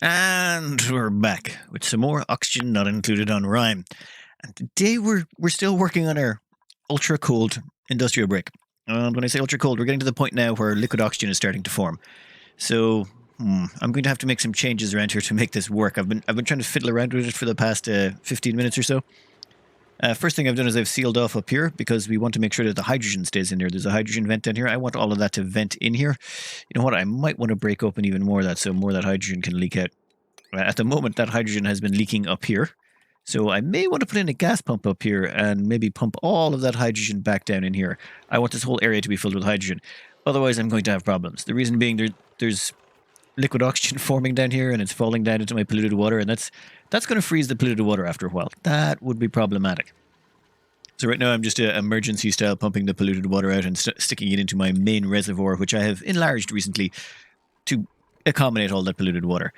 And we're back with some more oxygen not included on Rime. And today we're still working on our ultra cold industrial brick. And when I say ultra cold, we're getting to the point now where liquid oxygen is starting to form. So I'm going to have to make some changes around here to make this work. I've been trying to fiddle around with it for the past 15 minutes or so. First thing I've done is I've sealed off up here because we want to make sure that the hydrogen stays in there. There's a hydrogen vent down here. I want all of that to vent in here. You know what? I might want to break open even more of that so more of that hydrogen can leak out. At the moment, that hydrogen has been leaking up here. So I may want to put in a gas pump up here and maybe pump all of that hydrogen back down in here. I want this whole area to be filled with hydrogen. Otherwise, I'm going to have problems. The reason being there's liquid oxygen forming down here and it's falling down into my polluted water, and that's going to freeze the polluted water after a while. That would be problematic. So right now I'm just emergency style pumping the polluted water out and sticking it into my main reservoir, which I have enlarged recently to accommodate all that polluted water.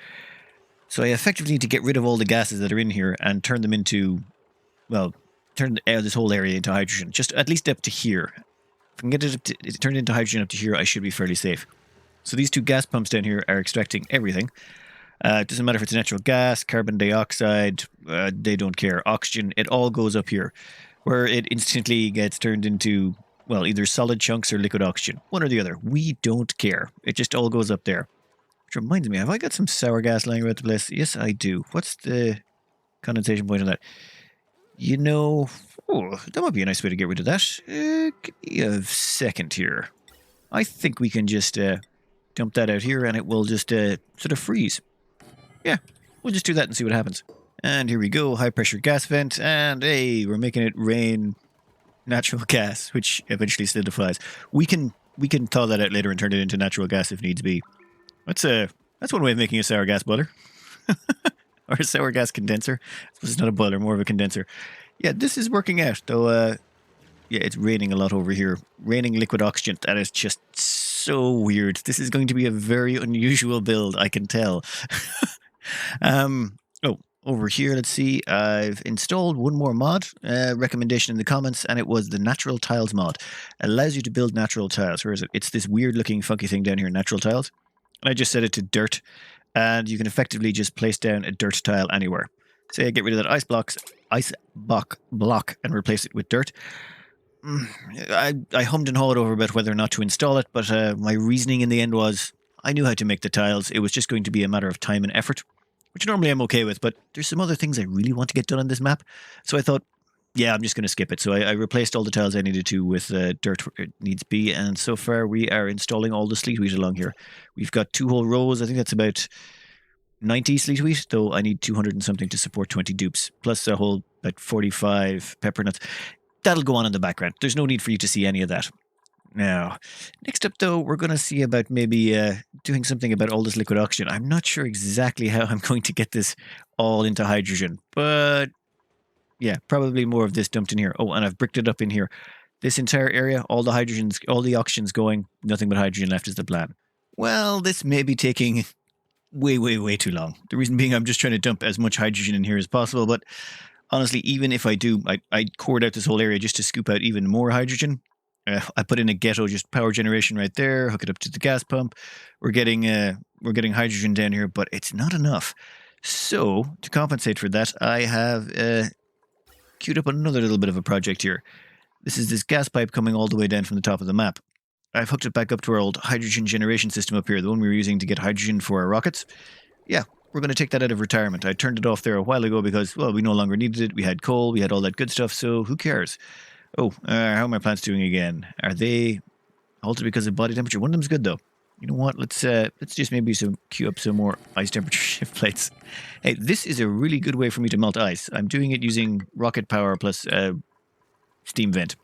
So I effectively need to get rid of all the gases that are in here and turn them into, well, turn this whole area into hydrogen, just at least up to here. If I can get it turned into hydrogen up to here, I should be fairly safe. So these two gas pumps down here are extracting everything. It doesn't matter if it's natural gas, carbon dioxide, they don't care. Oxygen, it all goes up here, where it instantly gets turned into, well, either solid chunks or liquid oxygen. One or the other. We don't care. It just all goes up there. Which reminds me, have I got some sour gas lying around the place? Yes, I do. What's the condensation point on that? You know, that might be a nice way to get rid of that. Give me a second here. I think we can just dump that out here and it will just sort of freeze. Yeah, we'll just do that and see what happens. And here we go, high pressure gas vent, and hey, we're making it rain natural gas, which eventually solidifies. We can thaw that out later and turn it into natural gas if needs be. That's one way of making a sour gas boiler. Or a sour gas condenser. I suppose it's not a boiler, more of a condenser. Yeah, this is working out, though yeah, it's raining a lot over here. Raining liquid oxygen, that is just so weird. This is going to be a very unusual build, I can tell. Over here, let's see. I've installed one more mod, recommendation in the comments, and it was the natural tiles mod. It allows you to build natural tiles. Where is it? It's this weird looking funky thing down here, natural tiles. And I just set it to dirt, and you can effectively just place down a dirt tile anywhere. Say I get rid of that ice block and replace it with dirt. I hummed and hawed over about whether or not to install it, but my reasoning in the end was I knew how to make the tiles. It was just going to be a matter of time and effort, which normally I'm okay with, but there's some other things I really want to get done on this map. So I thought, yeah, I'm just going to skip it. So I replaced all the tiles I needed to with dirt where it needs be, and so far we are installing all the sleet wheat along here. We've got 2 whole rows. I think that's about 90 sleet wheat, though I need 200 and something to support 20 dupes, plus a whole about 45 pepper nuts. That'll go on in the background. There's no need for you to see any of that. Now, next up, though, we're going to see about maybe doing something about all this liquid oxygen. I'm not sure exactly how I'm going to get this all into hydrogen, but yeah, probably more of this dumped in here. Oh, and I've bricked it up in here. This entire area, all the oxygen's going, nothing but hydrogen left is the plan. Well, this may be taking way too long. The reason being I'm just trying to dump as much hydrogen in here as possible, but honestly, even if I do, I cored out this whole area just to scoop out even more hydrogen. I put in a ghetto, just power generation right there, hook it up to the gas pump. We're getting hydrogen down here, but it's not enough. So, to compensate for that, I have queued up another little bit of a project here. This is this gas pipe coming all the way down from the top of the map. I've hooked it back up to our old hydrogen generation system up here, the one we were using to get hydrogen for our rockets. Yeah, we're going to take that out of retirement. I turned it off there a while ago because, well, we no longer needed it. We had coal, we had all that good stuff, so who cares? Oh, how are my plants doing again? Are they halted because of body temperature? One of them's good, though. You know what? Let's just maybe queue up some more ice temperature shift plates. Hey, this is a really good way for me to melt ice. I'm doing it using rocket power plus steam vent.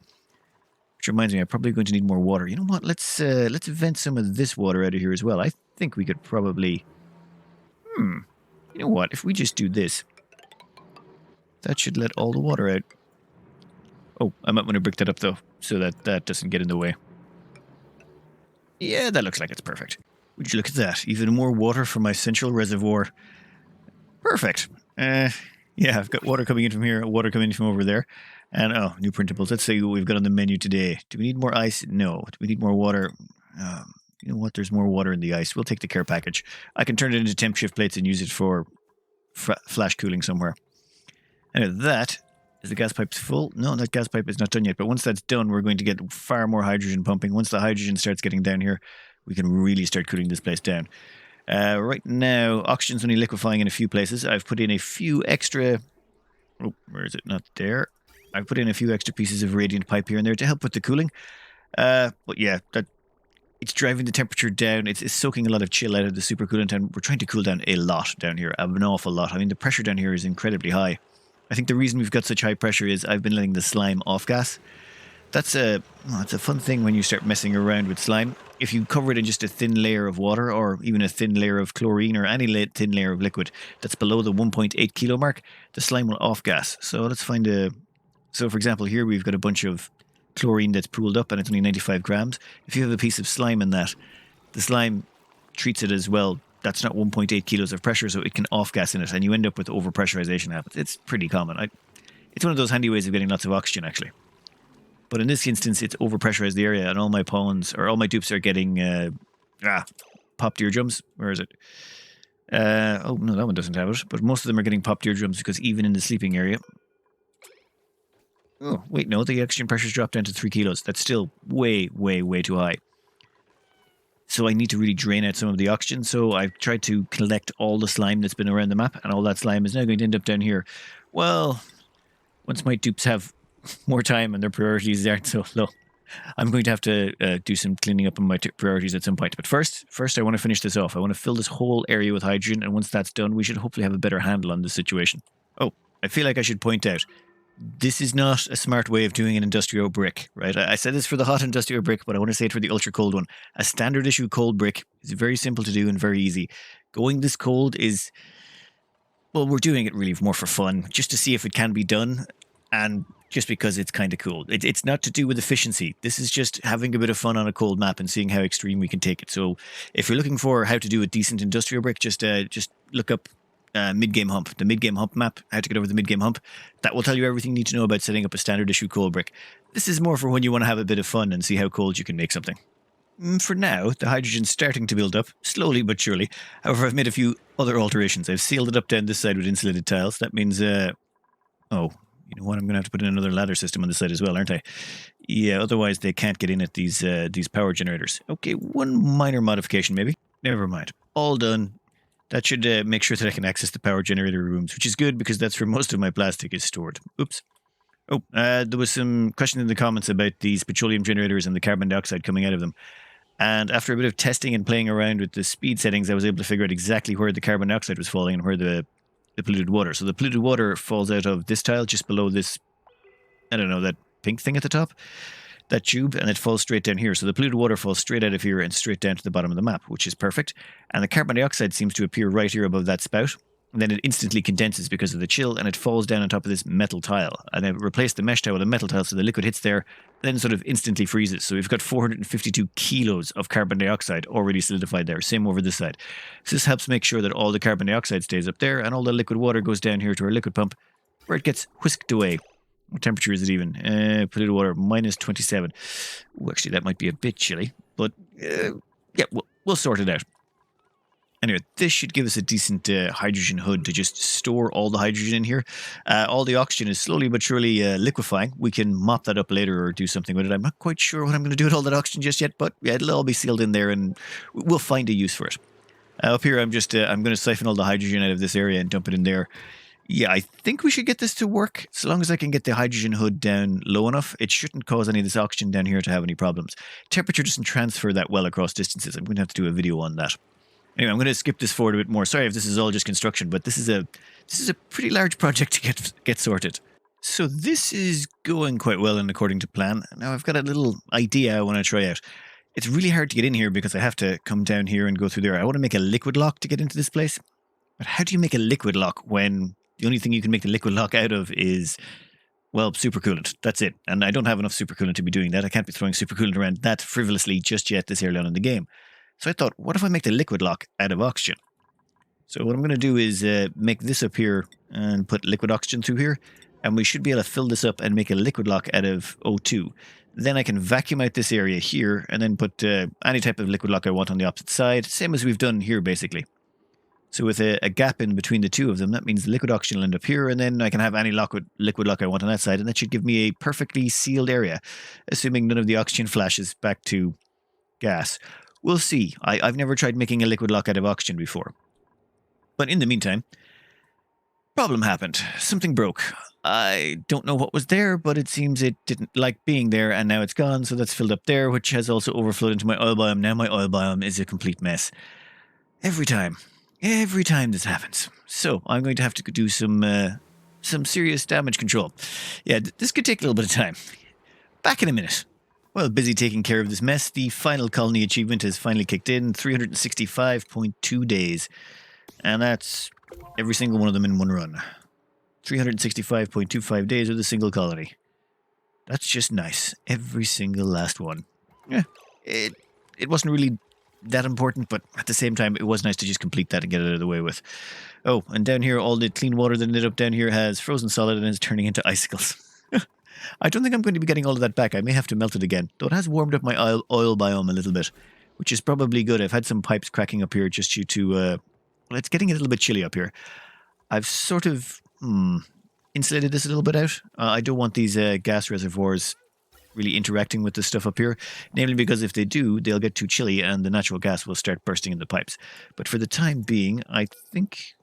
Which reminds me, I'm probably going to need more water. You know what? Let's vent some of this water out of here as well. I think we could probably... You know what? If we just do this, that should let all the water out. Oh, I might want to brick that up, though, so that doesn't get in the way. Yeah, that looks like it's perfect. Would you look at that? Even more water from my central reservoir. Perfect. Yeah, I've got water coming in from here, water coming in from over there. And, oh, new printables. Let's see what we've got on the menu today. Do we need more ice? No. Do we need more water? You know what? There's more water in the ice. We'll take the care package. I can turn it into temp shift plates and use it for flash cooling somewhere. Anyway, that is the gas pipe's full. No, that gas pipe is not done yet. But once that's done, we're going to get far more hydrogen pumping. Once the hydrogen starts getting down here, we can really start cooling this place down. Right now, oxygen's only liquefying in a few places. I've put in a few extra... Oh, where is it? Not there. I've put in a few extra pieces of radiant pipe here and there to help with the cooling. But yeah, it's driving the temperature down. It's soaking a lot of chill out of the supercoolant, and we're trying to cool down a lot down here, an awful lot. I mean, the pressure down here is incredibly high. I think the reason we've got such high pressure is I've been letting the slime off gas. It's a fun thing when you start messing around with slime. If you cover it in just a thin layer of water, or even a thin layer of chlorine, or any thin layer of liquid that's below the 1.8 kilo mark, the slime will off gas. So let's find a... So for example, here we've got a bunch of chlorine that's pooled up and it's only 95 grams. If you have a piece of slime in that, the slime treats it as well. That's not 1.8 kilos of pressure, so it can off gas in it, and you end up with overpressurization happens. It's pretty common. It's one of those handy ways of getting lots of oxygen, actually. But in this instance, it's overpressurized the area, and all my pawns, or all my dupes are getting popped eardrums. Where is it? Oh, no, that one doesn't have it. But most of them are getting popped eardrums because even in the sleeping area... Oh, wait, no, the oxygen pressure's dropped down to 3 kilos. That's still way, way, way too high. So I need to really drain out some of the oxygen. So I've tried to collect all the slime that's been around the map, and all that slime is now going to end up down here. Well, once my dupes have more time and their priorities aren't so low, I'm going to have to do some cleaning up on my priorities at some point. But first I want to finish this off. I want to fill this whole area with hydrogen, and once that's done, we should hopefully have a better handle on the situation. Oh, I feel like I should point out, this is not a smart way of doing an industrial brick, right? I said this for the hot industrial brick, but I want to say it for the ultra cold one. A standard issue cold brick is very simple to do and very easy. Going this cold is, well, we're doing it really more for fun, just to see if it can be done, and just because it's kind of cool. It's not to do with efficiency. This is just having a bit of fun on a cold map and seeing how extreme we can take it. So if you're looking for how to do a decent industrial brick, just look up mid-game hump, the mid-game hump map, how to get over the mid-game hump. That will tell you everything you need to know about setting up a standard issue cold brick. This is more for when you want to have a bit of fun and see how cold you can make something. For now, the hydrogen's starting to build up, slowly but surely. However, I've made a few other alterations. I've sealed it up down this side with insulated tiles. That means, oh, you know what, I'm going to have to put in another ladder system on this side as well, aren't I? Yeah, otherwise they can't get in at these power generators. Okay, one minor modification maybe. Never mind. All done. That should make sure that I can access the power generator rooms, which is good because that's where most of my plastic is stored. Oops. Oh, there was some question in the comments about these petroleum generators and the carbon dioxide coming out of them. And after a bit of testing and playing around with the speed settings, I was able to figure out exactly where the carbon dioxide was falling and where the polluted water. So the polluted water falls out of this tile just below this, I don't know, that pink thing at the top, that tube, and it falls straight down here. So the polluted water falls straight out of here and straight down to the bottom of the map, which is perfect. And the carbon dioxide seems to appear right here above that spout. And then it instantly condenses because of the chill, and it falls down on top of this metal tile. And I replaced the mesh tile with a metal tile, so the liquid hits there, then sort of instantly freezes. So we've got 452 kilos of carbon dioxide already solidified there. Same over this side. So this helps make sure that all the carbon dioxide stays up there, and all the liquid water goes down here to our liquid pump, where it gets whisked away. What temperature is it even? Polluted water, minus 27. Ooh, actually, that might be a bit chilly, but yeah, we'll sort it out. Anyway, this should give us a decent hydrogen hood to just store all the hydrogen in here. All the oxygen is slowly but surely liquefying. We can mop that up later or do something with it. I'm not quite sure what I'm going to do with all that oxygen just yet, but yeah, it'll all be sealed in there and we'll find a use for it. Up here, I'm going to siphon all the hydrogen out of this area and dump it in there. Yeah, I think we should get this to work. So long as I can get the hydrogen hood down low enough, it shouldn't cause any of this oxygen down here to have any problems. Temperature doesn't transfer that well across distances. I'm going to have to do a video on that. Anyway, I'm going to skip this forward a bit more. Sorry if this is all just construction, but this is a pretty large project to get sorted. So this is going quite well and according to plan. Now I've got a little idea I want to try out. It's really hard to get in here because I have to come down here and go through there. I want to make a liquid lock to get into this place. But how do you make a liquid lock when the only thing you can make the liquid lock out of is, well, supercoolant? That's it. And I don't have enough supercoolant to be doing that. I can't be throwing supercoolant around that frivolously just yet this early on in the game. So I thought, what if I make the liquid lock out of oxygen? So what I'm going to do is make this up here and put liquid oxygen through here. And we should be able to fill this up and make a liquid lock out of O2. Then I can vacuum out this area here and then put any type of liquid lock I want on the opposite side, same as we've done here basically. So with a gap in between the two of them, that means the liquid oxygen will end up here, and then I can have any liquid lock I want on that side, and that should give me a perfectly sealed area, assuming none of the oxygen flashes back to gas. We'll see. I've never tried making a liquid lock out of oxygen before. But in the meantime, problem happened. Something broke. I don't know what was there, but it seems it didn't like being there, and now it's gone, so that's filled up there, which has also overflowed into my oil biome. Now my oil biome is a complete mess. Every time this happens. So I'm going to have to do some serious damage control. Yeah, this could take a little bit of time. Back in a minute. Well, busy taking care of this mess, the final colony achievement has finally kicked in, 365.2 days. And that's every single one of them in one run. 365.25 days with a single colony. That's just nice. Every single last one. Yeah, it wasn't really that important, but at the same time, it was nice to just complete that and get it out of the way with. Oh, and down here, all the clean water that ended up down here has frozen solid and is turning into icicles. I don't think I'm going to be getting all of that back. I may have to melt it again, though it has warmed up my oil biome a little bit, which is probably good. I've had some pipes cracking up here just due to, well, it's getting a little bit chilly up here. I've sort of insulated this a little bit out. I don't want these gas reservoirs really interacting with the stuff up here, namely because if they do, they'll get too chilly and the natural gas will start bursting in the pipes. But for the time being, I think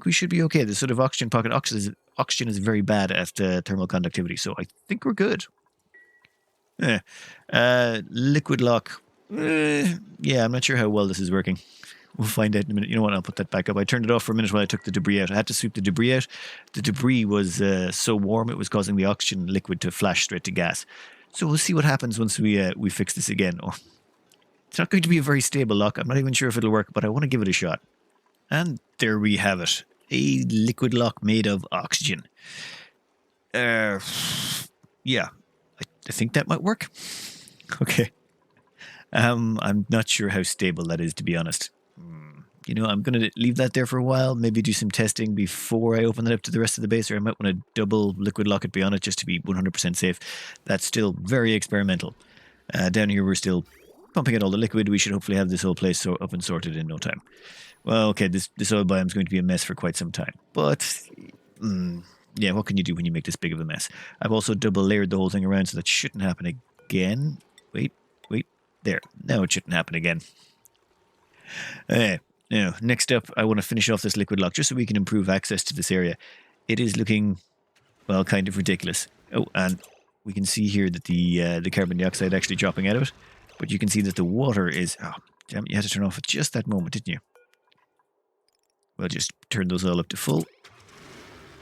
we should be okay. The sort of oxygen pocket, oxygen is very bad at thermal conductivity, so I think we're good. Liquid lock. Yeah, I'm not sure how well this is working. We'll find out in a minute. You know what? I'll put that back up. I turned it off for a minute while I took the debris out. I had to sweep the debris out. The debris was so warm it was causing the oxygen liquid to flash straight to gas. So we'll see what happens once we fix this again. Oh, it's not going to be a very stable lock. I'm not even sure if it'll work, but I want to give it a shot. And there we have it. A liquid lock made of oxygen. Yeah. I think that might work. Okay. I'm not sure how stable that is, to be honest. You know, I'm going to leave that there for a while, maybe do some testing before I open it up to the rest of the base, or I might want to double liquid lock it beyond it just to be 100% safe. That's still very experimental. Down here, we're still pumping out all the liquid. We should hopefully have this whole place up and sorted in no time. Well, okay, this oil biome is going to be a mess for quite some time. But, yeah, what can you do when you make this big of a mess? I've also double layered the whole thing around, so that shouldn't happen again. Wait, there. Now it shouldn't happen again. Now, next up, I want to finish off this liquid lock just so we can improve access to this area. It is looking, well, kind of ridiculous. Oh, and we can see here that the carbon dioxide actually dropping out of it. But you can see that the water is... Oh, damn it, you had to turn off at just that moment, didn't you? Well, just turn those all up to full.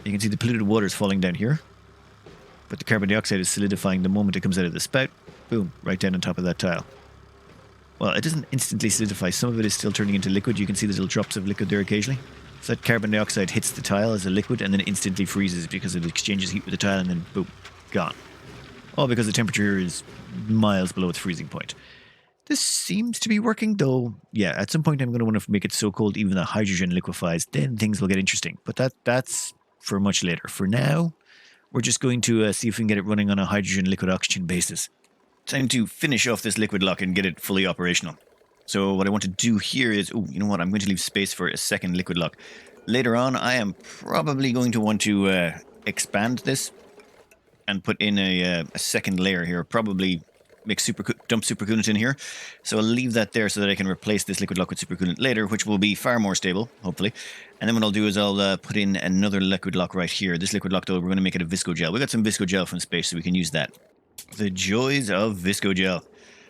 You can see the polluted water is falling down here. But the carbon dioxide is solidifying the moment it comes out of the spout. Boom, right down on top of that tile. Well, it doesn't instantly solidify. Some of it is still turning into liquid. You can see the little drops of liquid there occasionally. So that carbon dioxide hits the tile as a liquid and then instantly freezes because it exchanges heat with the tile and then boom, gone. All because the temperature is miles below its freezing point. This seems to be working, though. Yeah, at some point I'm going to want to make it so cold even the hydrogen liquefies. Then things will get interesting. But that's for much later. For now, we're just going to see if we can get it running on a hydrogen liquid oxygen basis. Time to finish off this liquid lock and get it fully operational. So what I want to do here is, you know what, I'm going to leave space for a second liquid lock. Later on, I am probably going to want to expand this and put in a second layer here. Probably make dump supercoolant in here. So I'll leave that there so that I can replace this liquid lock with supercoolant later, which will be far more stable, hopefully. And then what I'll do is I'll put in another liquid lock right here. This liquid lock, though, we're going to make it a visco gel. We got some visco gel from space, so we can use that. The joys of visco gel.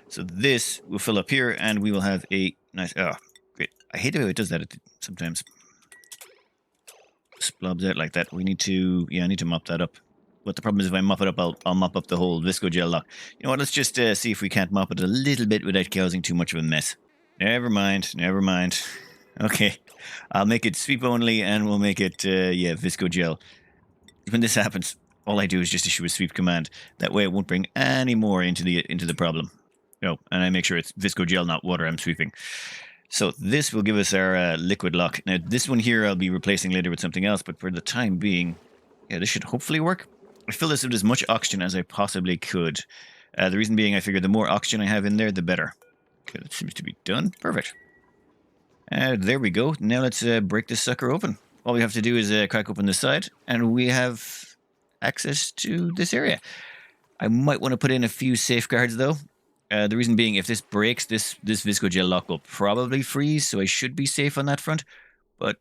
So this will fill up here, and we will have a nice... Oh, great. I hate how it does that sometimes. Splobs out like that. We need to... Yeah, I need to mop that up. But the problem is if I mop it up, I'll mop up the whole visco gel lock. You know what, let's just see if we can't mop it a little bit without causing too much of a mess. Never mind. Okay. I'll make it sweep only, and we'll make it, visco gel. When this happens... all I do is just issue a sweep command. That way it won't bring any more into the problem. No, and I make sure it's visco gel, not water I'm sweeping. So this will give us our liquid lock. Now this one here I'll be replacing later with something else, but for the time being, yeah, this should hopefully work. I fill this with as much oxygen as I possibly could. The reason being, I figured the more oxygen I have in there, the better. Okay, that seems to be done. Perfect. There we go. Now let's break this sucker open. All we have to do is crack open the side, and we have access to this area. I might want to put in a few safeguards, though. The reason being, if this breaks, this viscogel lock will probably freeze, so I should be safe on that front. But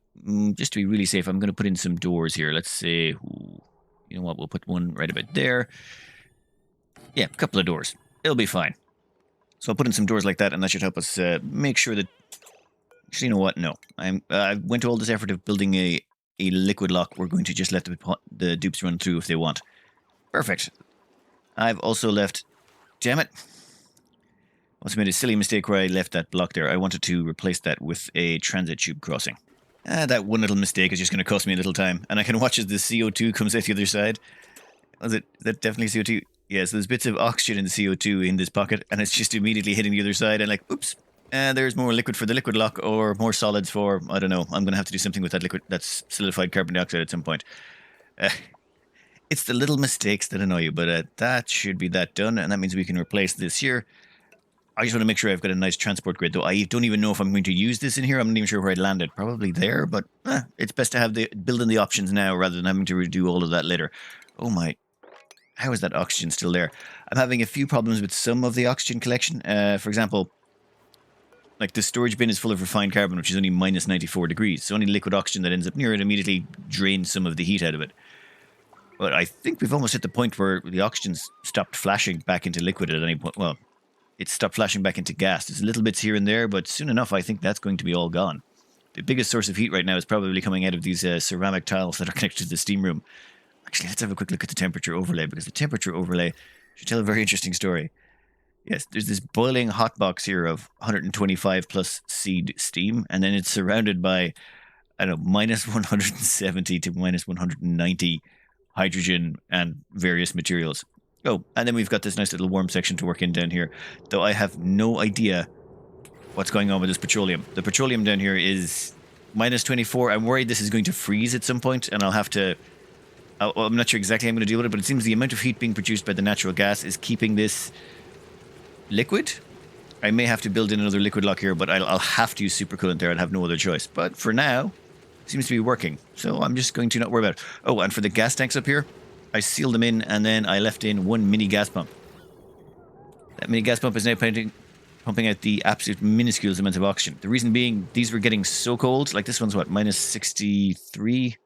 just to be really safe, I'm going to put in some doors here. Let's say, you know what, we'll put one right about there. Yeah, a couple of doors. It'll be fine. So I'll put in some doors like that, and that should help us make sure that... Actually, you know what? No. I went to all this effort of building a liquid lock. We're going to just let the dupes run through if they want. Perfect. I've also left... Damn it. Also made a silly mistake where I left that block there. I wanted to replace that with a transit tube crossing. That one little mistake is just going to cost me a little time. And I can watch as the CO2 comes out the other side. Was it? Is that definitely CO2? Yeah, so there's bits of oxygen in the CO2 in this pocket, and it's just immediately hitting the other side, and like, oops. There's more liquid for the liquid lock, or more solids for, I don't know. I'm going to have to do something with that liquid, that's solidified carbon dioxide at some point. It's the little mistakes that annoy you, but that should be that done, and that means we can replace this here. I just want to make sure I've got a nice transport grid, though. I don't even know if I'm going to use this in here. I'm not even sure where I'd land it. Probably there, but it's best to have build in the options now rather than having to redo all of that later. Oh my... How is that oxygen still there? I'm having a few problems with some of the oxygen collection. For example, like the storage bin is full of refined carbon, which is only minus 94 degrees. So any liquid oxygen that ends up near it immediately drains some of the heat out of it. But I think we've almost hit the point where the oxygen's stopped flashing back into liquid at any point. Well, it's stopped flashing back into gas. There's little bits here and there, but soon enough, I think that's going to be all gone. The biggest source of heat right now is probably coming out of these ceramic tiles that are connected to the steam room. Actually, let's have a quick look at the temperature overlay, because the temperature overlay should tell a very interesting story. Yes, there's this boiling hot box here of 125 plus seed steam, and then it's surrounded by, I don't know, minus 170 to minus 190 hydrogen and various materials. Oh, and then we've got this nice little warm section to work in down here, though I have no idea what's going on with this petroleum. The petroleum down here is minus 24. I'm worried this is going to freeze at some point, and I'll have to... I'm not sure exactly how I'm going to deal with it, but it seems the amount of heat being produced by the natural gas is keeping this liquid. I may have to build in another liquid lock here, but I'll have to use super coolant there. I'll have no other choice. But for now, it seems to be working. So I'm just going to not worry about it. Oh, and for the gas tanks up here, I sealed them in, and then I left in one mini gas pump. That mini gas pump is now pumping out the absolute minuscule amounts of oxygen. The reason being, these were getting so cold. Like this one's what, minus 63?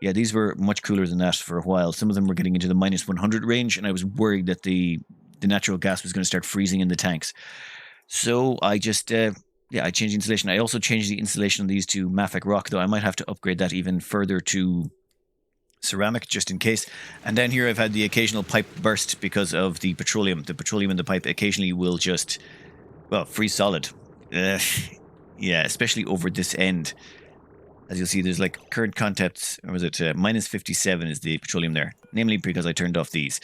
Yeah, these were much cooler than that for a while. Some of them were getting into the minus 100 range, and I was worried that the natural gas was going to start freezing in the tanks. So I just, I changed the insulation. I also changed the insulation on these to mafic rock, though I might have to upgrade that even further to ceramic, just in case. And down here I've had the occasional pipe burst because of the petroleum. The petroleum in the pipe occasionally will just, well, freeze solid. Yeah, especially over this end. As you'll see, there's like current contacts, or was it minus 57 is the petroleum there. Namely because I turned off these.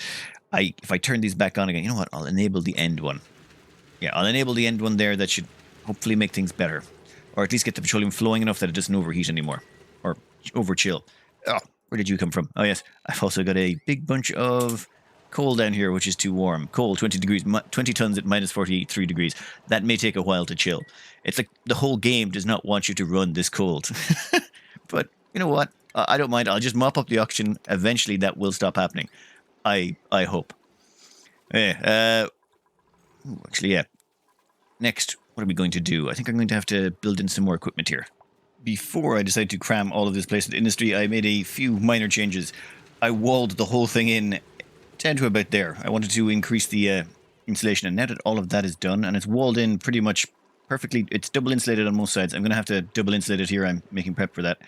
If I turn these back on again, you know what? I'll enable the end one. Yeah, I'll enable the end one there. That should hopefully make things better. Or at least get the petroleum flowing enough that it doesn't overheat anymore. Or over chill. Oh, where did you come from? Oh yes, I've also got a big bunch of coal down here, which is too warm. Coal, 20 degrees, 20 tons at minus 43 degrees. That may take a while to chill. It's like the whole game does not want you to run this cold. But you know what? I don't mind. I'll just mop up the oxygen. Eventually that will stop happening. I hope. Yeah, actually, yeah. Next, what are we going to do? I think I'm going to have to build in some more equipment here. Before I decide to cram all of this place with industry, I made a few minor changes. I walled the whole thing in down to about there. I wanted to increase the insulation, and now that all of that is done, and it's walled in pretty much perfectly, it's double insulated on most sides. I'm going to have to double insulate it here. I'm making prep for that.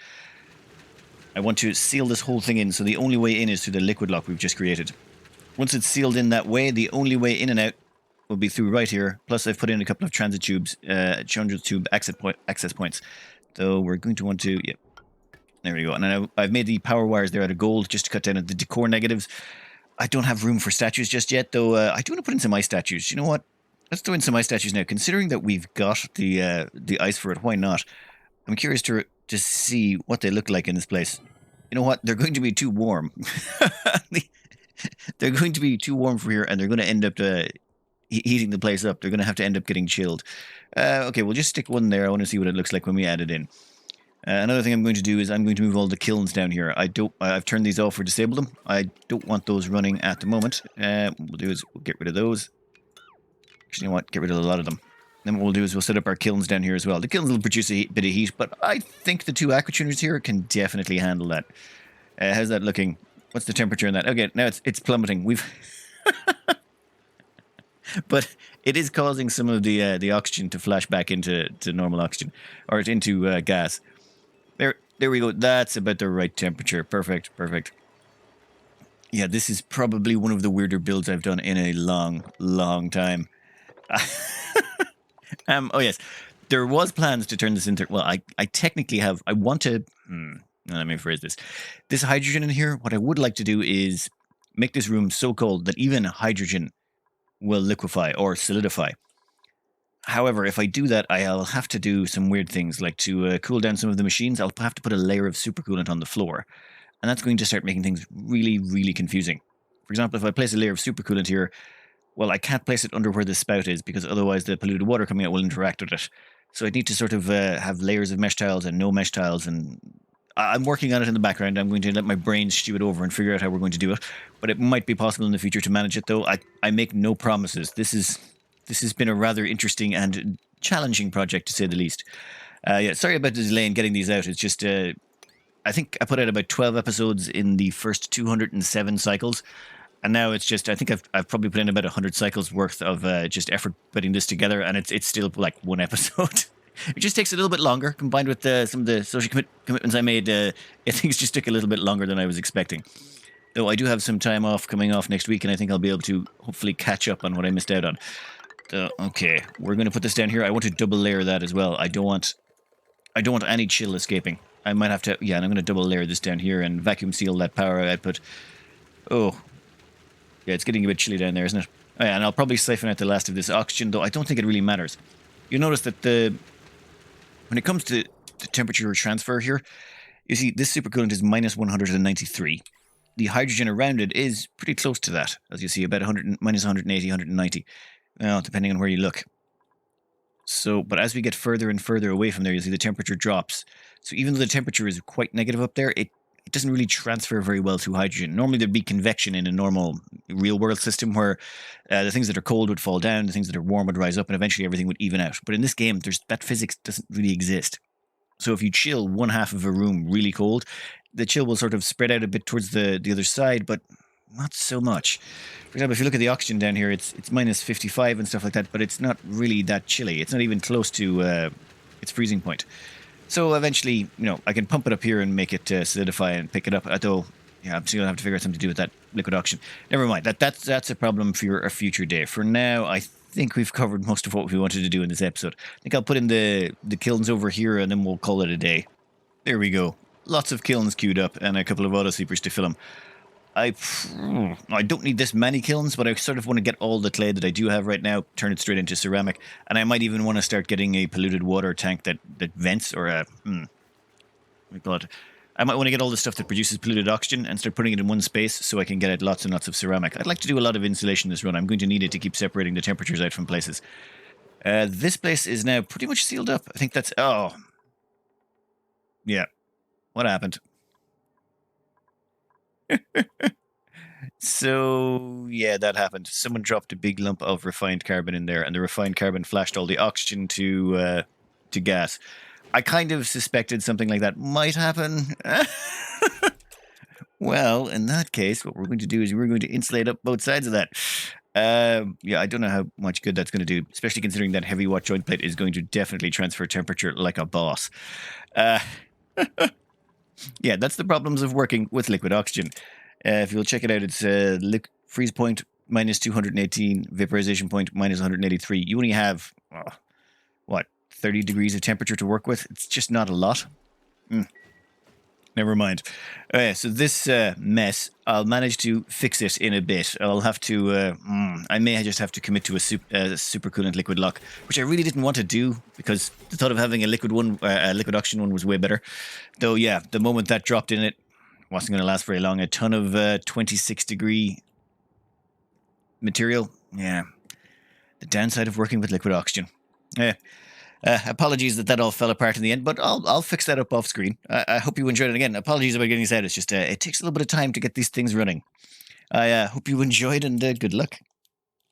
I want to seal this whole thing in, so the only way in is through the liquid lock we've just created. Once it's sealed in that way, the only way in and out will be through right here. Plus, I've put in a couple of transit tubes, transit tube access points. So we're going to want to, yeah, there we go. And I've made the power wires there out of gold just to cut down the decor negatives. I don't have room for statues just yet, though. I do want to put in some ice statues. You know what? Let's throw in some ice statues now. Considering that we've got the ice for it, why not? I'm curious to see what they look like in this place. You know what? They're going to be too warm. they're going to be too warm for here, and they're going to end up heating the place up. They're going to have to end up getting chilled. Okay, we'll just stick one there. I want to see what it looks like when we add it in. Another thing I'm going to do is I'm going to move all the kilns down here. I've turned these off or disabled them. I don't want those running at the moment. What we'll do is we'll get rid of those. Actually, you know what? Get rid of a lot of them. Then what we'll do is we'll set up our kilns down here as well. The kilns will produce a bit of heat, but I think the two aquatuners here can definitely handle that. How's that looking? What's the temperature in that? Okay, now it's plummeting. But it is causing some of the oxygen to flash back into normal oxygen, or into gas. There we go. That's about the right temperature. Perfect. Yeah, this is probably one of the weirder builds I've done in a long time. Oh yes, there was plans to turn this into. Well, I technically have. I want to. Let me phrase this. This hydrogen in here. What I would like to do is make this room so cold that even hydrogen will liquefy or solidify. However, if I do that, I'll have to do some weird things, like to cool down some of the machines. I'll have to put a layer of supercoolant on the floor, and that's going to start making things really confusing. For example, if I place a layer of supercoolant here, well, I can't place it under where the spout is, because otherwise the polluted water coming out will interact with it. So I need to sort of have layers of mesh tiles and no mesh tiles, and I'm working on it in the background. I'm going to let my brain stew it over and figure out how we're going to do it. But it might be possible in the future to manage it, though. I make no promises. This has been a rather interesting and challenging project, to say the least. Yeah, sorry about the delay in getting these out. It's just, I think I put out about 12 episodes in the first 207 cycles. And now it's just, I think I've probably put in about 100 cycles worth of just effort putting this together. And it's still like one episode. It just takes a little bit longer, combined with some of the social commitments I made. Things just took a little bit longer than I was expecting. Though I do have some time off coming off next week, and I think I'll be able to hopefully catch up on what I missed out on. Okay, we're going to put this down here. I want to double layer that as well. I don't want any chill escaping. I might have to, yeah, and I'm going to double layer this down here and vacuum seal that power output. Oh, yeah, it's getting a bit chilly down there, isn't it? Oh, yeah, and I'll probably siphon out the last of this oxygen, though I don't think it really matters. You'll notice that when it comes to the temperature transfer here, you see this supercoolant is minus 193. The hydrogen around it is pretty close to that, as you see, about minus 180, 190. Well, depending on where you look. So, but as we get further and further away from there, you see the temperature drops. So even though the temperature is quite negative up there, it doesn't really transfer very well to hydrogen. Normally there'd be convection in a normal real-world system where the things that are cold would fall down, the things that are warm would rise up, and eventually everything would even out. But in this game, that physics doesn't really exist. So if you chill one half of a room really cold, the chill will sort of spread out a bit towards the other side, but not so much. For example, if you look at the oxygen down here, it's minus 55 and stuff like that, but it's not really that chilly. It's not even close to its freezing point. So eventually, I can pump it up here and make it solidify and pick it up. Although, yeah, I'm still going to have to figure out something to do with that liquid oxygen. Never mind. That's a problem for a future day. For now, I think we've covered most of what we wanted to do in this episode. I think I'll put in the kilns over here, and then we'll call it a day. There we go. Lots of kilns queued up, and a couple of auto sweepers to fill them. I don't need this many kilns, but I sort of want to get all the clay that I do have right now, turn it straight into ceramic, and I might even want to start getting a polluted water tank that vents, or I might want to get all the stuff that produces polluted oxygen and start putting it in one space so I can get lots and lots of ceramic. I'd like to do a lot of insulation this run. I'm going to need it to keep separating the temperatures out from places. This place is now pretty much sealed up. I think that's... Oh. Yeah. What happened? So, yeah, that happened. Someone dropped a big lump of refined carbon in there, and the refined carbon flashed all the oxygen to gas. I kind of suspected something like that might happen. Well, in that case, what we're going to do is we're going to insulate up both sides of that. Yeah, I don't know how much good that's going to do, especially considering that heavy watt joint plate is going to definitely transfer temperature like a boss. Yeah, that's the problems of working with liquid oxygen. If you'll check it out, it's freeze point minus 218, vaporization point minus 183. You only have, 30 degrees of temperature to work with? It's just not a lot. Never mind. So this mess, I'll manage to fix it in a bit. I'll have to, I may just have to commit to a supercoolant liquid lock, which I really didn't want to do because the thought of having a liquid oxygen one was way better. Though, yeah, the moment that dropped in it, wasn't going to last very long. A ton of 26 degree material. Yeah, the downside of working with liquid oxygen. Yeah. Apologies that all fell apart in the end, but I'll fix that up off screen. I hope you enjoyed it again. Apologies about getting this out. It's just it takes a little bit of time to get these things running. I hope you enjoyed and good luck.